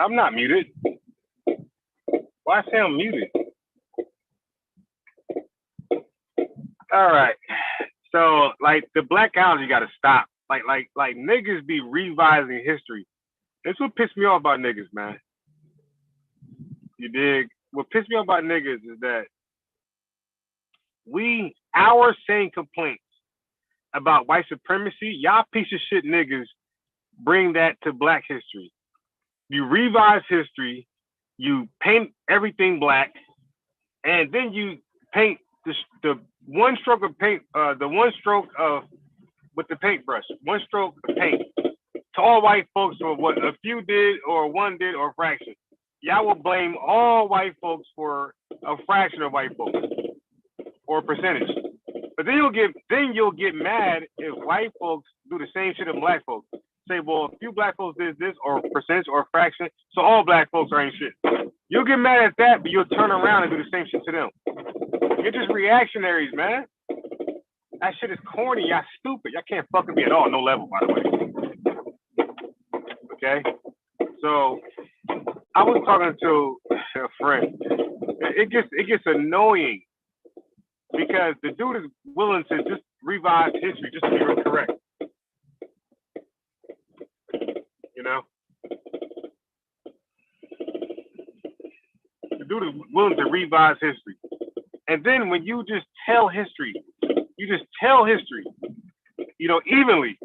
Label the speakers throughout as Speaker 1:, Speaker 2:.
Speaker 1: I'm not muted. Why I say I'm muted? All right. So like the Blackology got to stop. Like niggas be revising history. That's what pissed me off about niggas, man. You dig? What pissed me off about niggas is that our same complaints about white supremacy, y'all piece of shit niggas bring that to black history. You revise history, you paint everything black, and then you paint the one stroke of paint, the one stroke of with the paintbrush, one stroke of paint to all white folks for what a few did or one did or a fraction. Y'all will blame all white folks for a fraction of white folks or a percentage. But then you'll get mad if white folks do the same shit to black folks. Say, well, a few black folks did this or percentage or a fraction, so all black folks are ain't shit. You'll get mad at that, but you'll turn around and do the same shit to them. You're just reactionaries, man. That shit is corny. Y'all stupid. Y'all can't fuck with me at all. No level, by the way. Okay? So I was talking to a friend. It gets annoying because the dude is willing to just revise history just to be correct. You know? The dude is willing to revise history. And then when you just tell history, you know, evenly.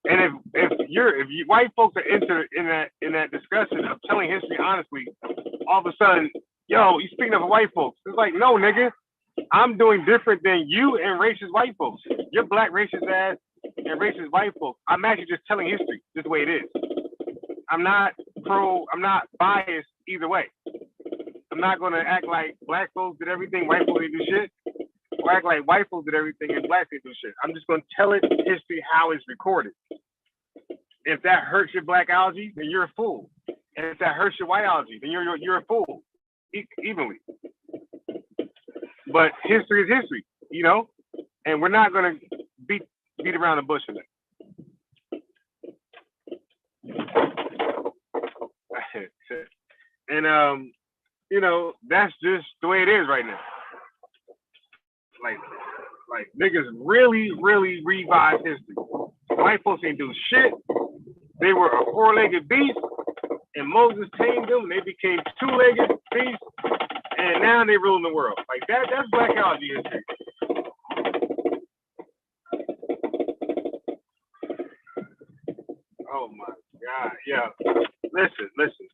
Speaker 1: And if you white folks are in that discussion of telling history honestly, all of a sudden, yo, you speaking of white folks. It's like, no, nigga, I'm doing different than you and racist white folks. You're black racist ass and racist white folks. I'm actually just telling history just the way it is. I'm not biased either way. I'm not gonna act like black folks did everything, white folks didn't do shit. Or act like white folks did everything and black people do shit. I'm just gonna tell it history how it's recorded. If that hurts your Blackology, then you're a fool. And if that hurts your whiteology, then you're a fool. Evenly. But history is history, you know? And we're not gonna beat around the bush in it. And you know, that's just the way it is right now. Like niggas really revise history. White folks ain't do shit. They were a four-legged beast, and Moses tamed them, and they became two-legged beasts, and now they ruling the world. Like that's Blackology history. Oh my God, yeah. Listen.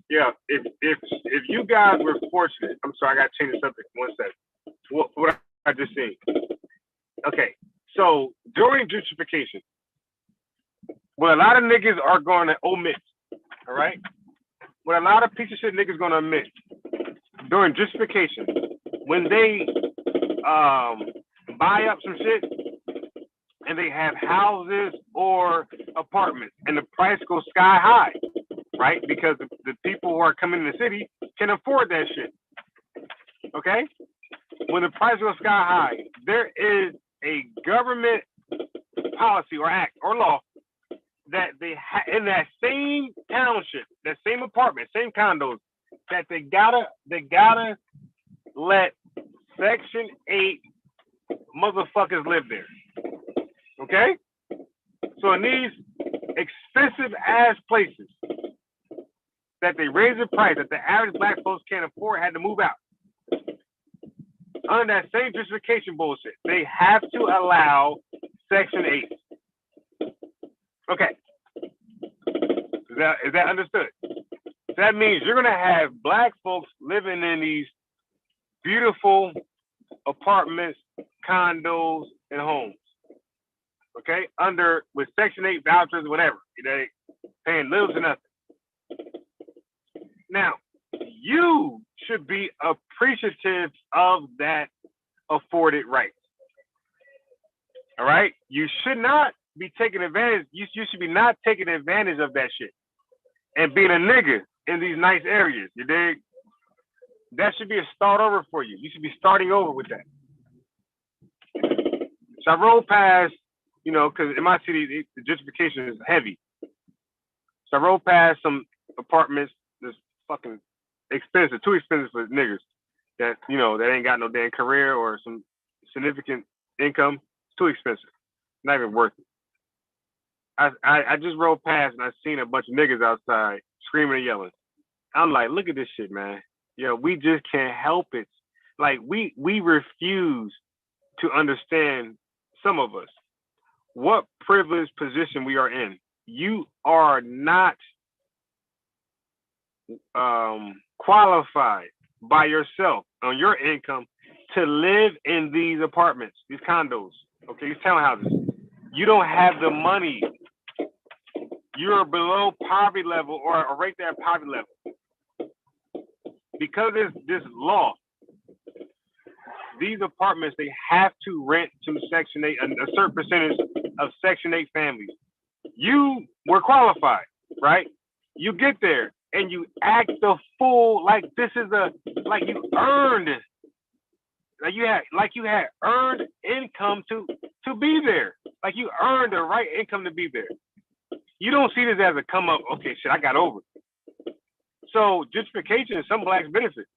Speaker 1: Yeah, if you guys were fortunate, I'm sorry, I gotta change the subject 1 second. What I just seen. Okay, so during gentrification, what a lot of niggas are going to omit, all right? What a lot of piece of shit niggas going to omit during gentrification, when they buy up some shit and they have houses or apartments and the price goes sky high, right? Because the people who are coming in the city can afford that shit, okay? When the price goes sky high, there is a government policy or act or law that they in that same township, that same apartment, same condos, that they gotta let Section 8 motherfuckers live there. Okay? So in these expensive ass places that they raise the price that the average black folks can't afford, had to move out. Under that same justification bullshit, they have to allow Section 8. Okay. Is that understood? That means you're gonna have black folks living in these beautiful apartments, condos, and homes. Okay, with Section 8 vouchers, whatever. They paying little to nothing. Now, you should be appreciative of that afforded right. All right? You should not be taking advantage. You should be not taking advantage of that shit and being a nigga in these nice areas. You dig? That should be a start over for you. You should be starting over with that. So I rolled past, you know, because in my city, the gentrification is heavy. So I rolled past some apartments that's fucking expensive, too expensive for niggas that that ain't got no damn career or some significant income. It's too expensive. Not even worth it. I just rode past and I seen a bunch of niggas outside screaming and yelling. I'm like, look at this shit, man. We just can't help it. Like we refuse to understand, some of us, what privileged position we are in. You are not qualified by yourself on your income to live in these apartments, these condos, okay, these townhouses. You don't have the money. You're below poverty level or right there at poverty level. Because there's this law, these apartments, they have to rent to Section 8, a certain percentage of Section 8 families. You were qualified, right? You get there and you act the fool like this is like you earned, like you had earned income to be there. Like you earned the right income to be there. You don't see this as a come up, okay, shit, I got over it. So gentrification is some blacks benefit.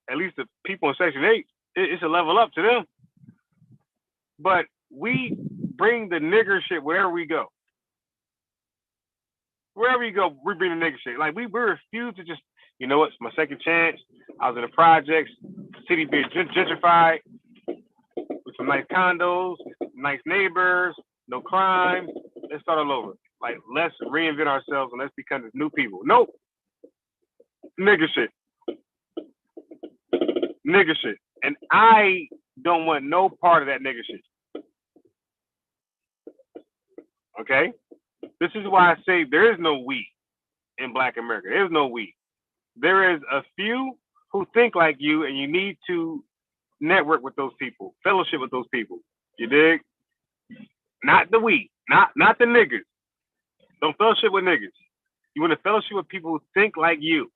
Speaker 1: At least the people in Section 8, it's a level up to them. But we bring the nigger shit wherever we go. Wherever you go, we bring the nigger shit. Like we refuse to just, you know what, it's my second chance. I was in the projects, the city being gentrified, with some nice condos, nice neighbors, no crime. Let's start all over. Like, let's reinvent ourselves and let's become this new people. Nope. Nigger shit. Nigger shit. And I don't want no part of that nigger shit. Okay? This is why I say there is no we in Black America. There's no we. There is a few who think like you, and you need to network with those people, fellowship with those people. You dig? Not the we, not the niggas. Don't fellowship with niggas. You want to fellowship with people who think like you.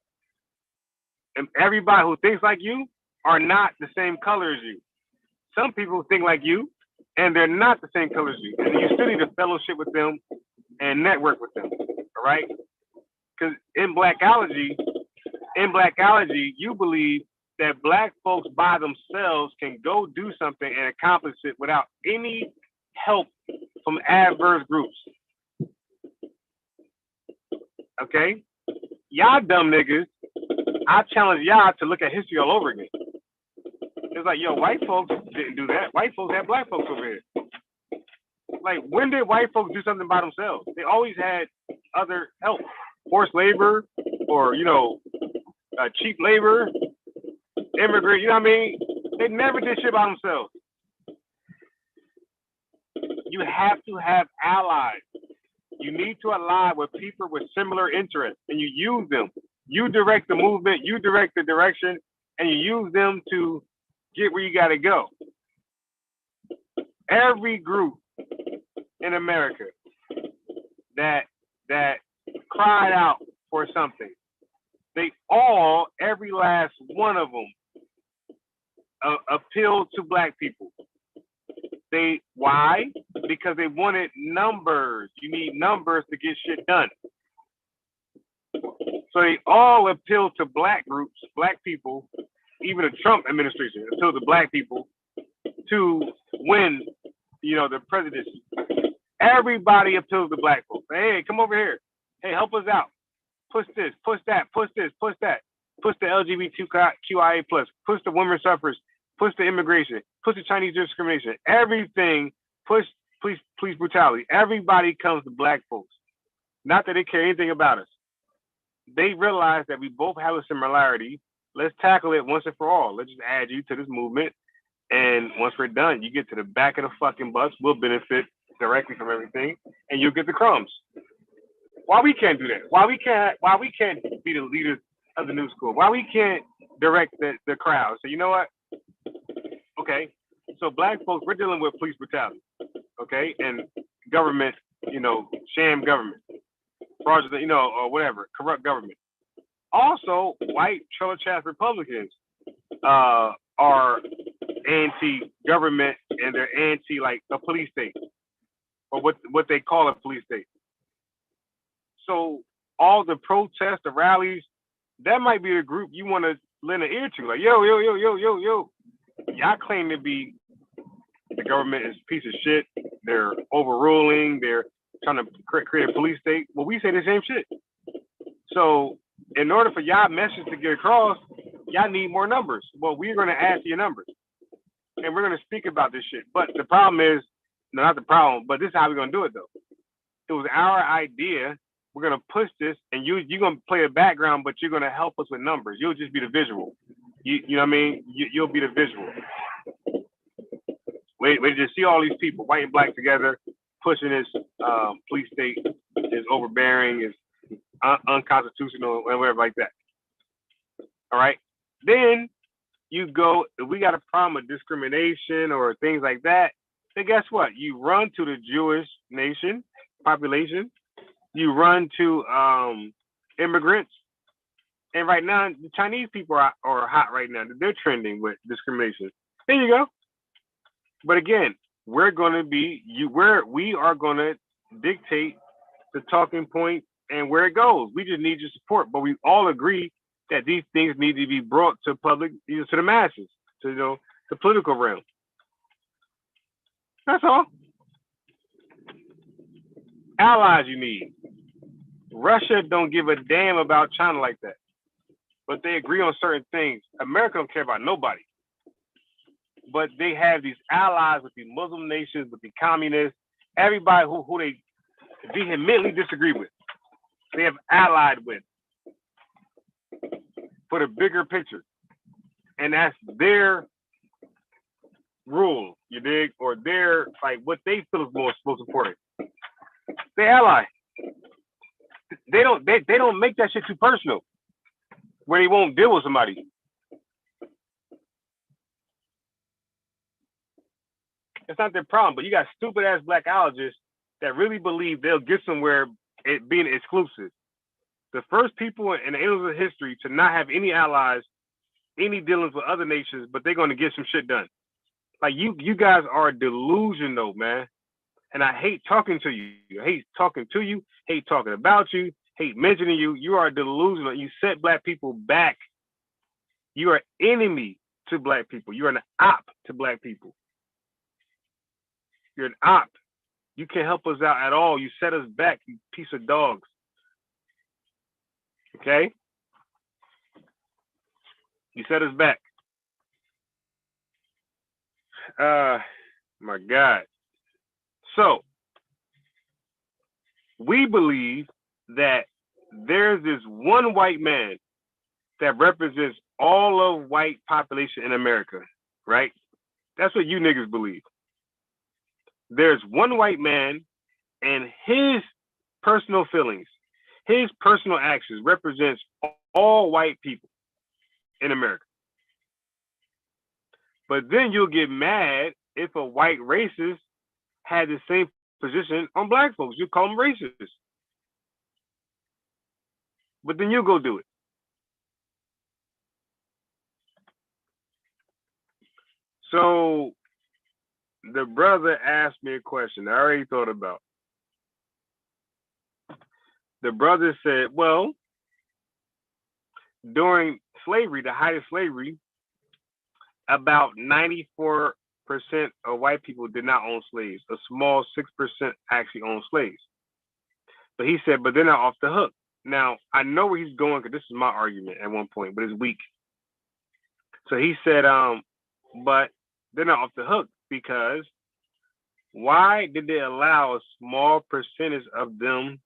Speaker 1: And everybody who thinks like you are not the same color as you. Some people think like you, and they're not the same color as you. And you still need to fellowship with them and network with them. All right? Because in Blackology, you believe that black folks by themselves can go do something and accomplish it without any help from adverse groups. Okay? Y'all dumb niggas, I challenge y'all to look at history all over again. It's like, yo, white folks didn't do that. White folks had black folks over here. Like, when did white folks do something by themselves? They always had other help. Forced labor or, cheap labor, immigrant, you know what I mean? They never did shit by themselves. You have to have allies. You need to ally with people with similar interests, and you use them. You direct the movement, you direct the direction, and you use them to get where you got to go. Every group in America that cried out for something, every last one of them appealed to black people. Why? Because they wanted numbers. You need numbers to get shit done. So they all appealed to black groups, black people, even the Trump administration appealed to black people to win, the presidency. Everybody appeals to black folks. Hey, come over here. Hey, help us out. Push this, push that, push this, push that. Push the LGBTQIA+, push the women suffrage, push the immigration, push the Chinese discrimination. Everything, push police brutality. Everybody comes to black folks. Not that they care anything about us. They realize that we both have a similarity. Let's tackle it once and for all. Let's just add you to this movement. And once we're done, you get to the back of the fucking bus. We'll benefit directly from everything. And you'll get the crumbs. Why we can't do that? Why we can't be the leaders of the new school? Why we can't direct the crowd? So you know what? Okay. So black folks, we're dealing with police brutality. Okay. And government, sham government. Fraudulent, or whatever, corrupt government. Also, white trailer-trash Republicans are anti-government and they're anti, like, a police state, or what they call a police state. So all the protests, the rallies, that might be the group you want to lend an ear to. Like, yo, yo, yo, yo, yo, yo. Y'all claim to be the government is a piece of shit. They're overruling. They're trying to create a police state. Well, we say the same shit. So in order for y'all message to get across, y'all need more numbers. Well, we're going to add to your numbers. And we're going to speak about this shit. But the problem is, no, not the problem, but this is how we're going to do it, though. It was our idea. We're going to push this, and you're going to play a background, but you're going to help us with numbers. You'll just be the visual. You know what I mean? You'll be the visual. We just see all these people, white and black together, pushing this police state is overbearing, is unconstitutional, and whatever like that. All right? Then you go, if we got a problem with discrimination or things like that, then guess what? You run to the Jewish nation, population. You run to immigrants. And right now, the Chinese people are hot right now. They're trending with discrimination. There you go. But again, we are going to dictate the talking point and where it goes. We just need your support. But we all agree that these things need to be brought to public, to the masses, to the political realm. That's all. Allies you need. Russia don't give a damn about China like that. But they agree on certain things. America don't care about nobody. But they have these allies with the Muslim nations, with the communists, everybody who they vehemently disagree with. They have allied with for the bigger picture. And that's their rule, you dig? Or their, like, what they feel is most important. They ally. They don't make that shit too personal where they won't deal with somebody. It's not their problem, but you got stupid ass Blackologists that really believe they'll get somewhere it being exclusive. The first people in the annals of history to not have any allies, any dealings with other nations, but they're going to get some shit done. Like you guys are delusional, man. And I hate talking to you. I hate talking to you. Hate talking about you. Hate mentioning you. You are delusional. You set black people back. You are enemy to black people. You are an op to black people. You're an op. You can't help us out at all. You set us back, you piece of dogs. Okay? You set us back. My God. So, we believe that there's this one white man that represents all of white population in America, right? That's what you niggas believe. There's one white man and his personal feelings, his personal actions represents all white people in America. But then you'll get mad if a white racist had the same position on black folks. You call them racist. But then you'll go do it. So the brother asked me a question I already thought about. The brother said, well, during slavery, the height of slavery, about 94% of white people did not own slaves. A small 6% actually owned slaves. But he said, but they're not off the hook. Now, I know where he's going because this is my argument at one point, but it's weak. So he said, but they're not off the hook because why did they allow a small percentage of them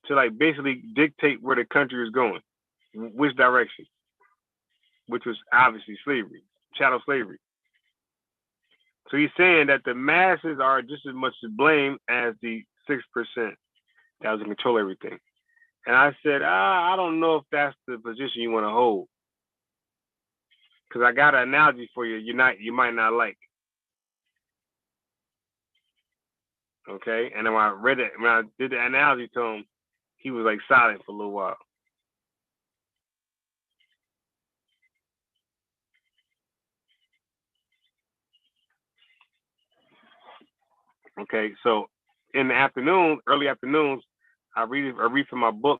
Speaker 1: to like basically dictate where the country is going, which direction, which was obviously slavery, chattel slavery. So he's saying that the masses are just as much to blame as the 6% that was in control of everything. And I said, I don't know if that's the position you want to hold. Because I got an analogy for you you might not like. Okay? And then when I did the analogy to him, he was like silent for a little while. Okay, so in the afternoon, early afternoons, I read from my book.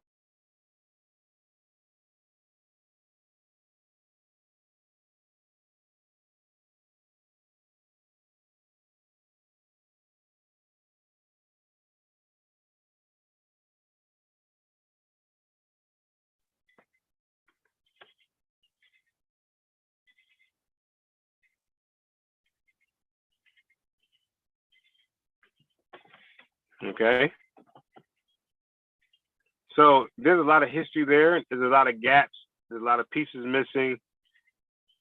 Speaker 1: Okay. So there's a lot of history there. There's a lot of gaps. There's a lot of pieces missing,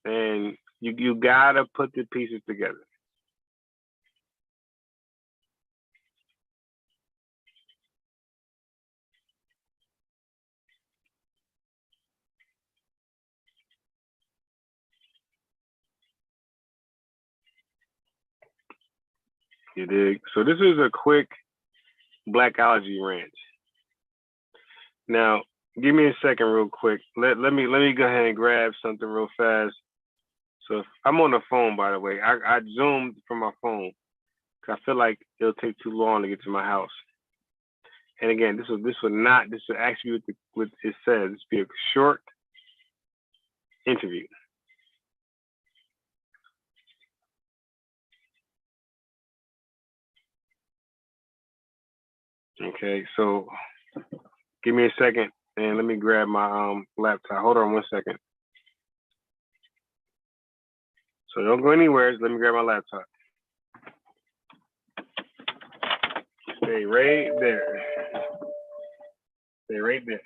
Speaker 1: and you gotta put the pieces together. You dig? So this is a quick Blackology rant. Now, give me a second, real quick. Let me go ahead and grab something real fast. So I'm on the phone, by the way. I zoomed from my phone because I feel like it'll take too long to get to my house. And again, this will actually what it says. This be a short interview. Okay, so give me a second and let me grab my laptop. Hold on 1 second. So don't go anywhere. Just let me grab my laptop. Stay right there. Stay right there.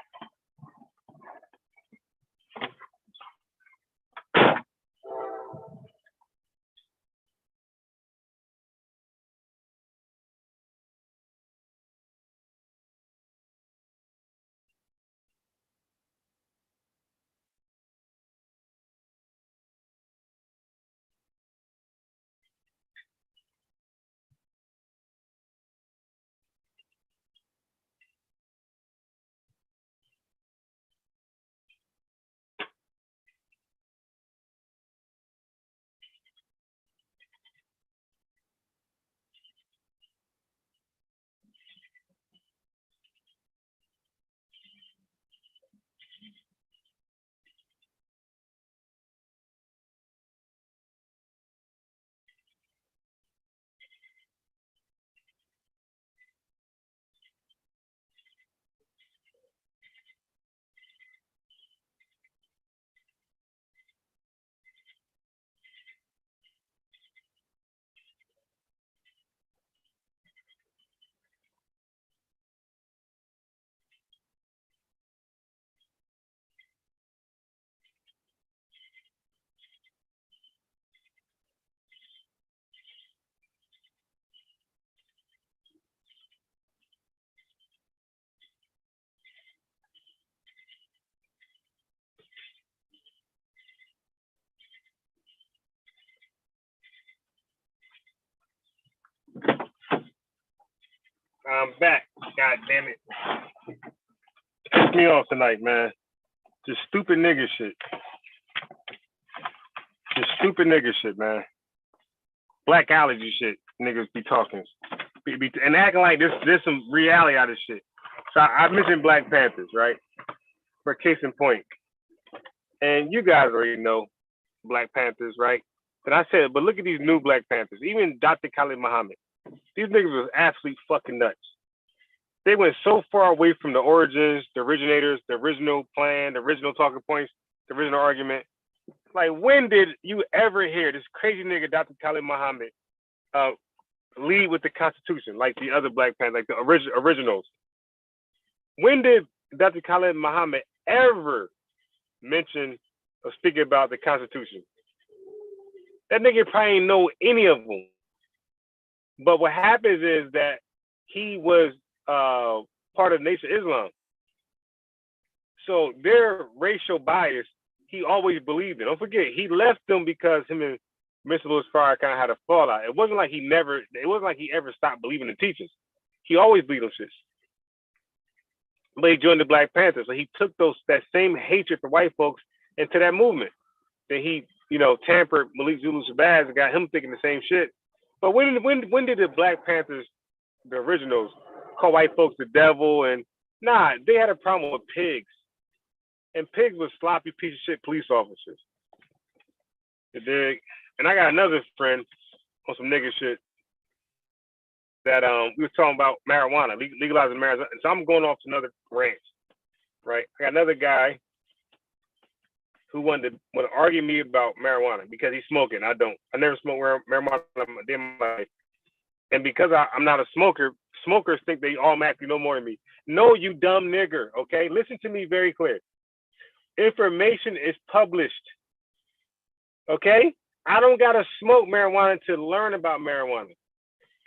Speaker 1: I'm back. God damn it. Piss me off tonight, man. Just stupid nigga shit. Just stupid nigga shit, man. Blackology shit. Niggas be talking. And acting like there's some reality out of shit. So I mentioned Black Panthers, right? For case in point. And you guys already know Black Panthers, right? But I said, but look at these new Black Panthers. Even Dr. Khalid Muhammad. These niggas was absolutely fucking nuts. They went so far away from the origins, the originators, the original plan, the original talking points, the original argument. Like, when did you ever hear this crazy nigga, Dr. Khalid Muhammad, lead with the Constitution, like the other Black Panthers, like the originals? When did Dr. Khalid Muhammad ever mention or speak about the Constitution? That nigga probably ain't know any of them. But what happens is that he was part of Nation Islam. So their racial bias, he always believed in. Don't forget, he left them because him and Mr. Louis Farrakhan kind of had a fallout. It wasn't like he ever stopped believing in teachings. He always believed in shit. But he joined the Black Panthers. So he took that same hatred for white folks into that movement. Then he, tampered Malik Zulu Shabazz and got him thinking the same shit. But when did the Black Panthers, the originals, call white folks the devil and Nah, they had a problem with pigs, and pigs were sloppy piece of shit police officers. You dig? And I got another friend on some nigga shit that we were talking about marijuana, legalizing marijuana. So I'm going off to another rant, right? I got another guy who wanted to argue me about marijuana because he's smoking. I don't. I never smoked marijuana in my life. And because I'm not a smoker, smokers think they automatically know more than me. No, you dumb nigger, okay? Listen to me very clear. Information is published, okay? I don't got to smoke marijuana to learn about marijuana.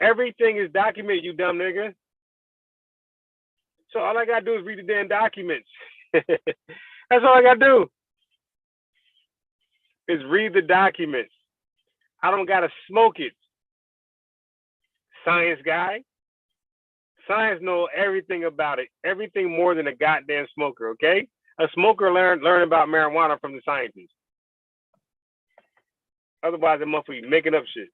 Speaker 1: Everything is documented, you dumb nigga. So all I got to do is read the damn documents. That's all I got to do is read the documents. I don't got to smoke it. Science guy. Science know everything about it, everything more than a goddamn smoker, okay? A smoker learn about marijuana from the scientists. Otherwise, it must be making up shit.